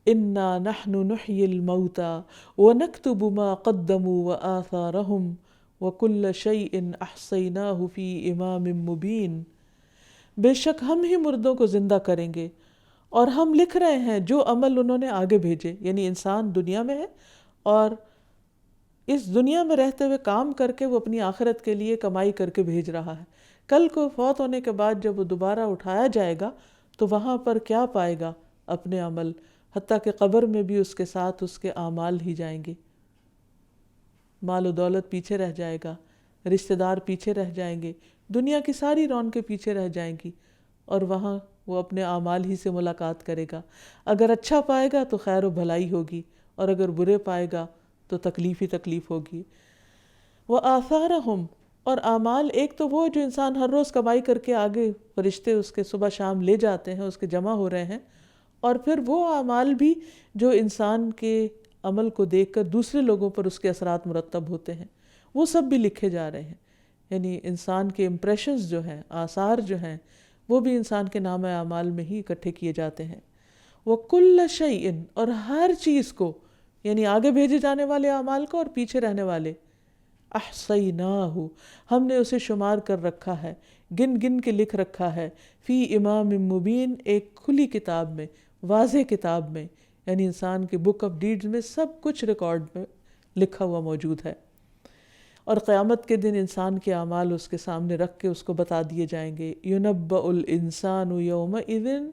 اِنَّا نَحْنُ نُحْيِي الْمَوْتَى وَنَكْتُبُ مَا قَدَّمُوا وَآثَارَهُمْ وَكُلَّ شَيْءٍ أَحْصَيْنَاهُ فِي إِمَامٍ مُبِينٍ۔ بے شک ہم ہی مردوں کو زندہ کریں گے اور ہم لکھ رہے ہیں جو عمل انہوں نے آگے بھیجے، یعنی انسان دنیا میں ہے اور اس دنیا میں رہتے ہوئے کام کر کے وہ اپنی آخرت کے لیے کمائی کر کے بھیج رہا ہے۔ کل کو فوت ہونے کے بعد جب وہ دوبارہ اٹھایا جائے گا تو وہاں پر کیا پائے گا؟ اپنے عمل، حتیٰ کہ قبر میں بھی اس کے ساتھ اس کے اعمال ہی جائیں گے۔ مال و دولت پیچھے رہ جائے گا، رشتہ دار پیچھے رہ جائیں گے، دنیا کی ساری رونقیں پیچھے رہ جائیں گی، اور وہاں وہ اپنے اعمال ہی سے ملاقات کرے گا۔ اگر اچھا پائے گا تو خیر و بھلائی ہوگی، اور اگر برے پائے گا تو تکلیف ہی تکلیف ہوگی۔ وَآثَارَهُمْ، اور اعمال ایک تو وہ جو انسان ہر روز کمائی کر کے آگے فرشتے اس کے صبح شام لے جاتے ہیں، اس کے جمع ہو رہے ہیں، اور پھر وہ اعمال بھی جو انسان کے عمل کو دیکھ کر دوسرے لوگوں پر اس کے اثرات مرتب ہوتے ہیں، وہ سب بھی لکھے جا رہے ہیں۔ یعنی انسان کے امپریشنز جو ہیں، آثار جو ہیں، وہ بھی انسان کے نام اعمال میں ہی اکٹھے کیے جاتے ہیں۔ وَكُلَّ شَيْءٍ، اور ہر چیز کو، یعنی آگے بھیجے جانے والے اعمال کو اور پیچھے رہنے والے، احصیناہ، ہم نے اسے شمار کر رکھا ہے، گن گن کے لکھ رکھا ہے، فی امام مبین، ایک کھلی کتاب میں، واضح کتاب میں، یعنی انسان کے بک آف ڈیڈز میں سب کچھ ریکارڈ میں لکھا ہوا موجود ہے۔ اور قیامت کے دن انسان کے اعمال اس کے سامنے رکھ کے اس کو بتا دیے جائیں گے۔ یُنَبَّأُ الْإِنسَانُ يَوْمَئِذٍ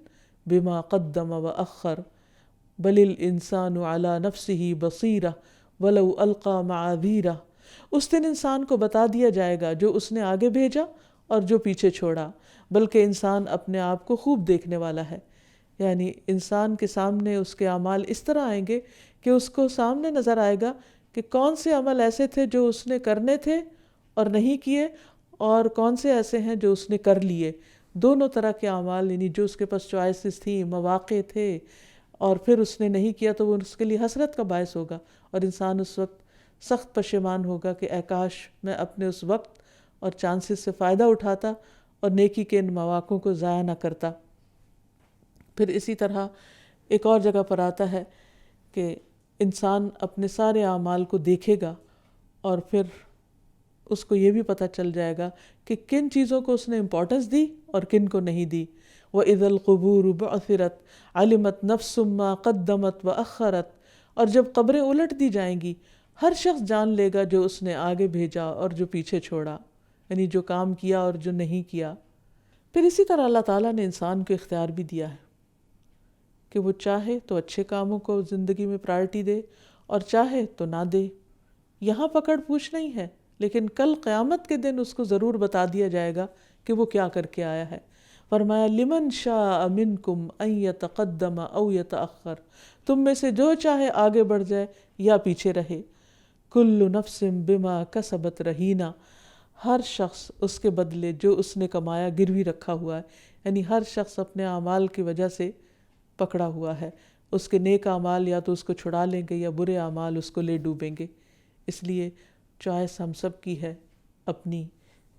بِمَا قَدَّمَ وَأَخَّرَ بَلِ الْإِنسَانُ عَلَى نَفْسِهِ بَصِيرَةٌ وَلَوْ أَلْقَى مَعَاذِيرَهُ، اس دن انسان کو بتا دیا جائے گا جو اس نے آگے بھیجا اور جو پیچھے چھوڑا، بلکہ انسان اپنے آپ کو خوب دیکھنے والا ہے۔ یعنی انسان کے سامنے اس کے اعمال اس طرح آئیں گے کہ اس کو سامنے نظر آئے گا کہ کون سے عمل ایسے تھے جو اس نے کرنے تھے اور نہیں کیے، اور کون سے ایسے ہیں جو اس نے کر لیے۔ دونوں طرح کے اعمال، یعنی جو اس کے پاس چوائسز تھی، مواقع تھے، اور پھر اس نے نہیں کیا تو وہ اس کے لیے حسرت کا باعث ہوگا، اور انسان اس وقت سخت پشیمان ہوگا کہ اے کاش میں اپنے اس وقت اور چانسز سے فائدہ اٹھاتا اور نیکی کے ان مواقعوں کو ضائع نہ کرتا۔ پھر اسی طرح ایک اور جگہ پر آتا ہے کہ انسان اپنے سارے اعمال کو دیکھے گا اور پھر اس کو یہ بھی پتہ چل جائے گا کہ کن چیزوں کو اس نے امپورٹنس دی اور کن کو نہیں دی۔ وَإِذَا الْقُبُورُ بُعْثِرَتْ عَلِمَتْ نَفْسٌ مَّا قَدَّمَتْ وَأَخَّرَتْ، اور جب قبریں الٹ دی جائیں گی ہر شخص جان لے گا جو اس نے آگے بھیجا اور جو پیچھے چھوڑا، یعنی جو کام کیا اور جو نہیں کیا۔ پھر اسی طرح اللہ تعالیٰ نے انسان کو اختیار بھی دیا ہے کہ وہ چاہے تو اچھے کاموں کو زندگی میں پرائرٹی دے اور چاہے تو نہ دے۔ یہاں پکڑ پوچھ نہیں ہے، لیکن کل قیامت کے دن اس کو ضرور بتا دیا جائے گا کہ وہ کیا کر کے آیا ہے۔ فرمایا لمن شاء منکم ان یتقدم او یتأخر، تم میں سے جو چاہے آگے بڑھ جائے یا پیچھے رہے۔ کل نفس بما کسبت رہینہ، ہر شخص اس کے بدلے جو اس نے کمایا گروی رکھا ہوا ہے، یعنی ہر شخص اپنے اعمال کی وجہ سے پکڑا ہوا ہے۔ اس کے نیک اعمال یا تو اس کو چھڑا لیں گے یا برے اعمال اس کو لے ڈوبیں گے۔ اس لیے چوائس ہم سب کی ہے اپنی،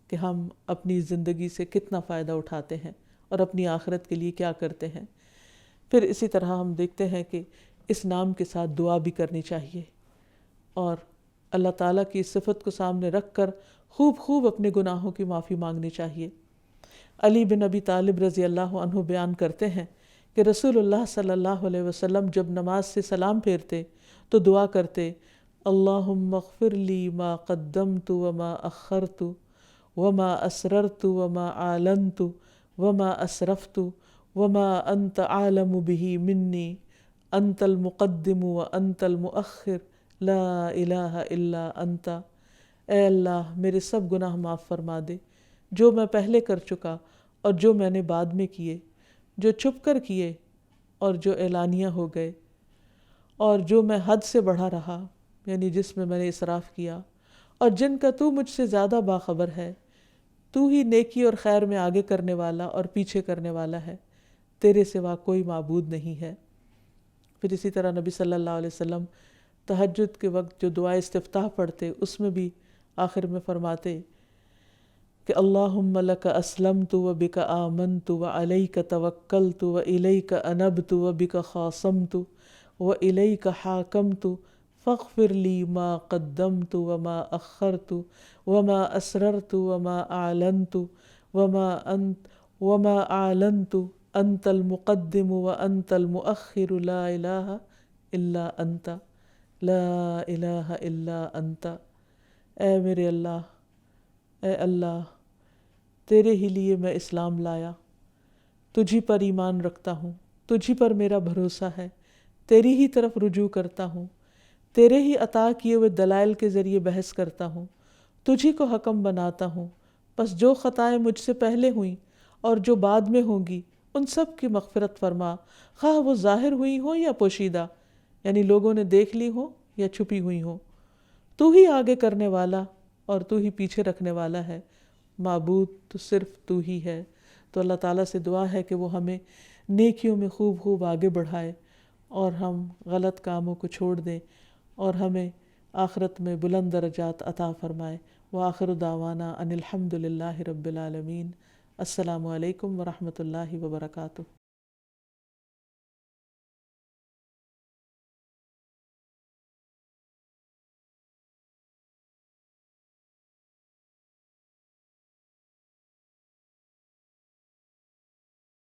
کہ ہم اپنی زندگی سے کتنا فائدہ اٹھاتے ہیں اور اپنی آخرت کے لیے کیا کرتے ہیں۔ پھر اسی طرح ہم دیکھتے ہیں کہ اس نام کے ساتھ دعا بھی کرنی چاہیے، اور اللہ تعالیٰ کی اس صفت کو سامنے رکھ کر خوب خوب اپنے گناہوں کی معافی مانگنی چاہیے۔ علی بن ابی طالب رضی اللہ عنہ بیان کرتے ہیں کہ رسول اللہ صلی اللہ علیہ وسلم جب نماز سے سلام پھیرتے تو دعا کرتے، اللہم اغفر لی ما قدمت وما اخرت وما اسررت وما اعلنت وما اسرفت وما انت عالم به منی انت المقدم وانت المؤخر لا الہ الا انت۔ اے اللہ میرے سب گناہ معاف فرما دے، جو میں پہلے کر چکا اور جو میں نے بعد میں کیے، جو چھپ کر کیے اور جو اعلانیہ ہو گئے، اور جو میں حد سے بڑھا رہا، یعنی جس میں نے اسراف کیا، اور جن کا تو مجھ سے زیادہ باخبر ہے۔ تو ہی نیکی اور خیر میں آگے کرنے والا اور پیچھے کرنے والا ہے، تیرے سوا کوئی معبود نہیں ہے۔ پھر اسی طرح نبی صلی اللہ علیہ وسلم تہجد کے وقت جو دعا استفتاح پڑھتے اس میں بھی آخر میں فرماتے کہ اللہم لک اسلمت وبک آمنت وعلیک توکلت والیک انبت وبک خاصمت والیک حاکمت فاغفر لی ما قدمت وما اخرت وما اسررت وما اعلنت وما اعلنت انت المقدم وانت المؤخر لا الہ الا انت لا الہ الا انت۔ اے میرے اللہ، اے اللہ تیرے ہی لیے میں اسلام لایا، تجھی پر ایمان رکھتا ہوں، تجھی پر میرا بھروسہ ہے، تیری ہی طرف رجوع کرتا ہوں، تیرے ہی عطا کیے ہوئے دلائل کے ذریعے بحث کرتا ہوں، تجھی کو حکم بناتا ہوں، بس جو خطائیں مجھ سے پہلے ہوئیں اور جو بعد میں ہوں گی ان سب کی مغفرت فرما، خواہ وہ ظاہر ہوئی ہوں یا پوشیدہ، یعنی لوگوں نے دیکھ لی ہوں یا چھپی ہوئی ہوں۔ تو ہی آگے کرنے والا اور تو ہی پیچھے رکھنے والا ہے، معبود تو صرف تو ہی ہے۔ تو اللہ تعالیٰ سے دعا ہے کہ وہ ہمیں نیکیوں میں خوب خوب آگے بڑھائے اور ہم غلط کاموں کو چھوڑ دیں اور ہمیں آخرت میں بلند درجات عطا فرمائے۔ وآخر دعوانا ان الحمد للہ رب العالمین۔ السلام علیکم ورحمۃ اللہ وبرکاتہ۔